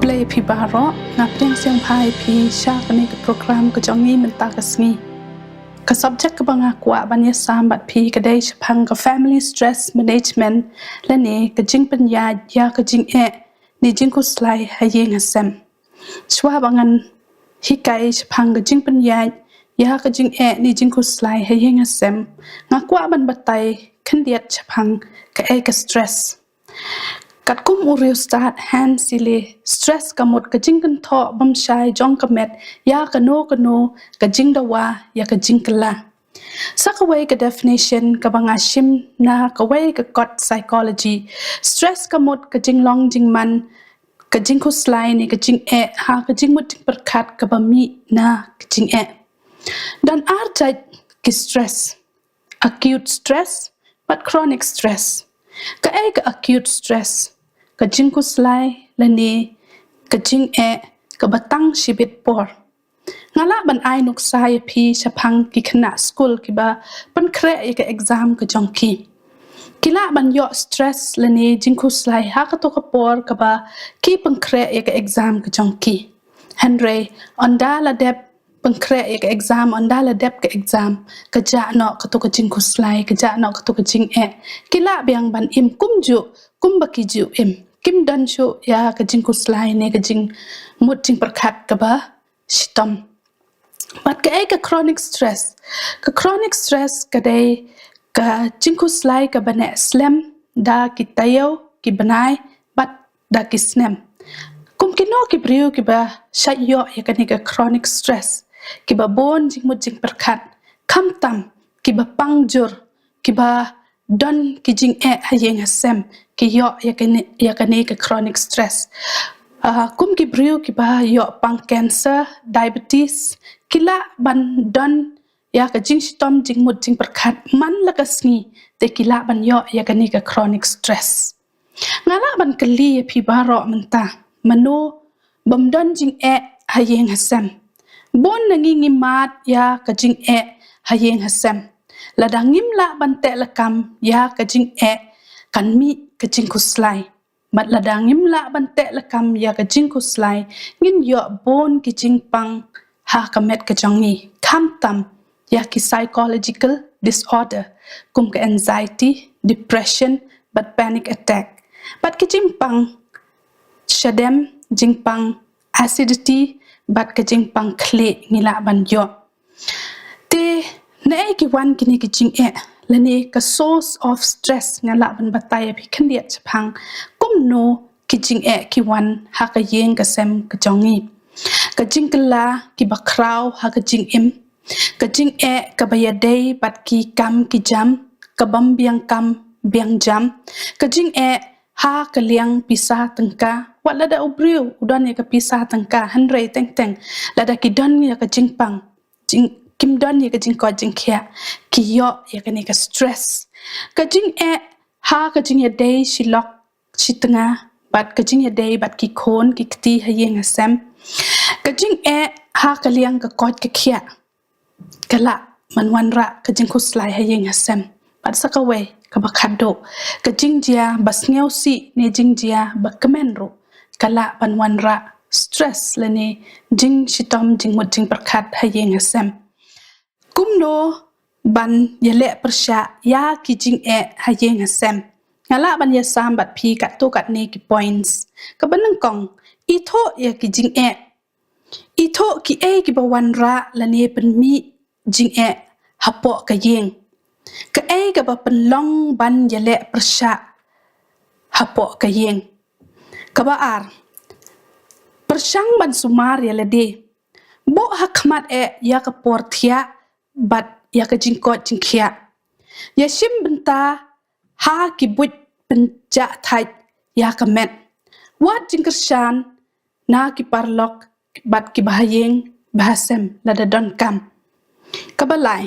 play pi baro na priang siang pai pi sha kani ke program ke jongi menta kasngi ka subject ke banga kwa banya sambat pi ke dai chapang ka family stress management la ne ke jing panya ya ke jing ni jing ku slai ha yeng asem chwa bangan hikai chapang ke jing panya ya ke jing ni jing ku slai ha yeng asem nga kwa ban batai khandiat chapang ka ka stress kat kum uriu start hand sile stress kamot ka jing kan tho bam shai jong kamet ya ka no ka jing dawa ya ka jing kala sakaway ka definition ka banga shim na ka way ka got psychology stress kamot ka jing long jing man ka jing ku slai ni ka jing ha ka jing mut perkhat ka bami na ka jing dan arjat ki stress acute stress but chronic stress ka acute stress ka jing ku slai la ni ka jing ka batang shibit por ngala ban ai nuk sai phi chapang ki khana school ki ba pan khre ka exam ka jongki kila ban yo stress la ni jing ku slai ha ka to ka por ka ba ki pan khre ka exam ka jongki henry onda la dep pan khre ka exam onda la dep ka exam ka ja no ka to ka jing ku slai ka ja no ka to ka jing kila biang ban im kumju kumbaki ju im kim dan shu ya ka jing ku slai ne ka jing mut jing perkhat ka ba shitam but ka chronic stress ka dai ka jing ku slai ka bane slam da ki tayo ki banai but da ki snem kum kino ki priu ki ba shayo ya ka ni ka chronic stress ki ba bon jing mut jing perkhat kam tam ki ba pangjur ki ba don ki jing hayeng hasem ki yo ya ka ni ka chronic stress kum ki briu ki ba yo pang cancer diabetes kila ban don ya ka jing stom jing mut jing perkhat man la ka sngi te kila ban yo ya ka ni ka chronic stress ngala ban kali phi ba ro menta mano bam don jing hayeng hasem bon nangi ngi mat ya ka jing hayeng hasem la dangim la bante la kam ya ka jing kan mi ka jing ku slai mat la dangim la bante la kam ya ka jing ku slai ngin yo bon ki jing pang ha ka met ka jongi kam tam ya ki psychological disorder kum ka anxiety depression but panic attack but ki jing pang shadem jing pang acidity but ka jing pang khle ngila ban yo te na ki wan kini ki jing la ne ka source of stress ngala ban bataya phi khandia chapang kum no ki jing ki wan ha ka yeng ka sem ka jongi ka jing kala ki bakraw ha ka jing im ka jing ka bayadei bat ki kam ki jam ka bam biang kam biang jam ka jing ha ka liang pisa tangka wala da ubriu udan ya ka pisa tangka hanrei teng teng la da ki don ya ka jing pang jing kim don ya ka jing ko jing kya ki yo ya ka ni ka stress ka jing ha ka jing ya dei shilok chitanga bat ka jing ya dei bat ki khon ki kti ha yeng asam ka jing ha ka liang ka kot ka kya kala man wanra ka jing ku slai ha yeng asam bat sakawe ka bakhado ka jing jia basngeu si ne jing jia bakmen ro kala ban wanra stress la ne jing shitom jing mot jing perkhat ha yeng asam kumno ban yele persha ya ki jing ha yeng asam ngala ban ya sambat phi kat to kat ne ki points ka banang kong I tho ya ki jing I tho ki ki bawan ra la ne pen mi jing hapo ka yeng ka ka ba pen long ban yele persha hapo ka yeng ka ba ar persang ban sumar ya la de bo hakmat ya ka porthia bat ya ka jing ko jing khia ya shim benta ha ki but penja thai ya ka met wat jing kershan na ki parlok bat ki bahayeng bahasem la da don kam ka balai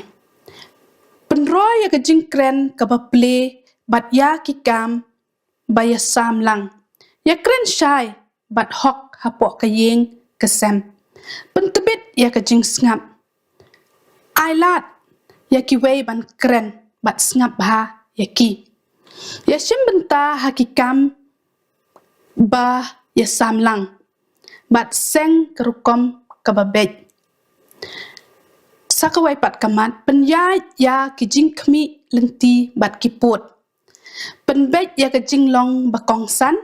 penroy ya ka jing kren ka ba play bat ya ki kam ba ya sam lang ya kren shai bat hok hapo ka yeng ka sem pentebit ya ka jing ngap ailat ya ki wei ban kren bat ngap ha ya ki ya shim benta hakikam ba ya sam lang bat seng kerukom kababej sakawai pat kamat penyai ya kijing kmi lengti bat kiput penbej ya kijing long bakong san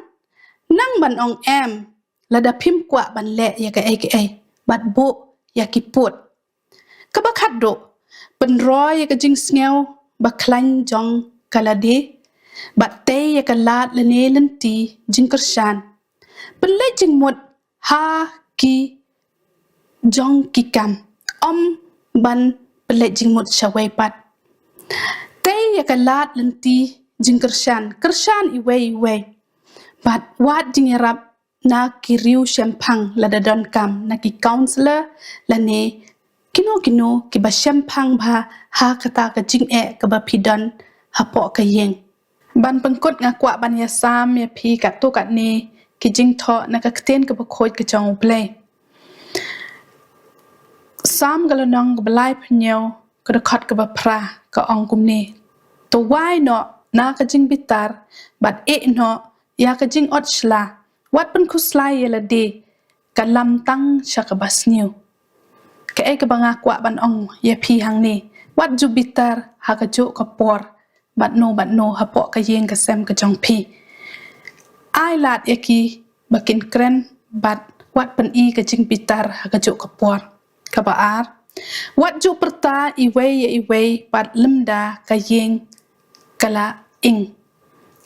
nang ban ong em lada phim kwa ban le ya ka ai bat bo ya kiput kabakat do penroy ya kijing sngew baklan jong kalade bat te ya kalat lene lenti jing kershan penle jing mut ha ki jong kikam ban penle jing mut shawai pat te ya kalat lenti jing kershan iwe bat wat jing yarap na ki riu shempang la da don kam na ki counselor la ne kino ki ba shempang ba ha kata ka jing ka ba pidon ha po ka yeng ban pengkut nga kwa ban ya sam ya phi ka tu ka ne ki jing tho na ka kten ka ba khoj ka chong play sam galanong balai phnyo ka da khat ka ba phra ka ong kum ne to wai no na ka jing bitar bat no ya ka jing ot shla wat pen khuslai yela de ka lam tang shakabas new ka ka banga kwa ban ong ya phi hang ni wat ju bitar ha ka jo ka por bat no ha po ka yeng ka sem ka jong phi ai lat yaki bakin kren bat wat pen ka jing bitar ha ka jo ka por ka ba ar wat ju perta iwe bat lemda ka yeng kala ing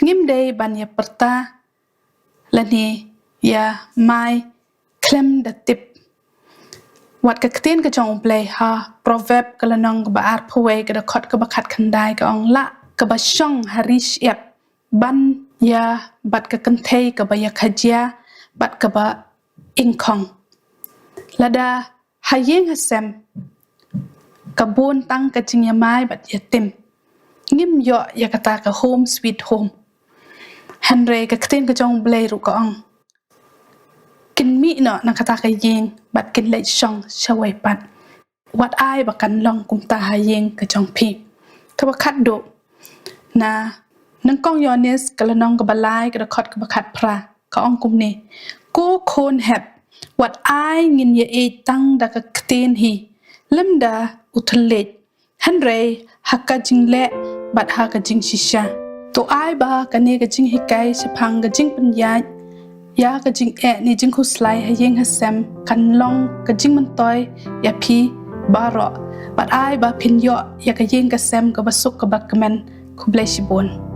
ngim de ban ya perta lani ya mai klem da tip wat ka kten ka jong play ha proverb kala nong ba ar phwe ka da khot ka ba khat khandai ka ong la ka ba shong harish yap ban ya bat ka kantei ka ba ya khajia bat ka ba inkong lada hayeng hasem kabun tang ka jing ya mai bat ya tim ngim yo ya kata ka home sweet home Henry ka kten ka jong blay ru ka ong kin mi no na kata ka yeng bat kin lai shong shawai pat wat ai ba kan long kum ta ha yeng ka jong phi ka ba khat do na nang kong yones ka lanong ka balai ka khot ka ba khat phra ka ong kum ne ko khon hep wat ai ngin ye e tang da ka kten hi lemda uthlet Henry hakka jingle bat ha ka jing shisha to ai ba ka ne ka jing hikai shphang ka jing panyai ya ka jing ni jing khuslai ha yeng ha sem kan long ka jing man toy ya phi baro bat ai ba phin yo ya ka yeng ka sem ka basuk ka bakmen khublai shibon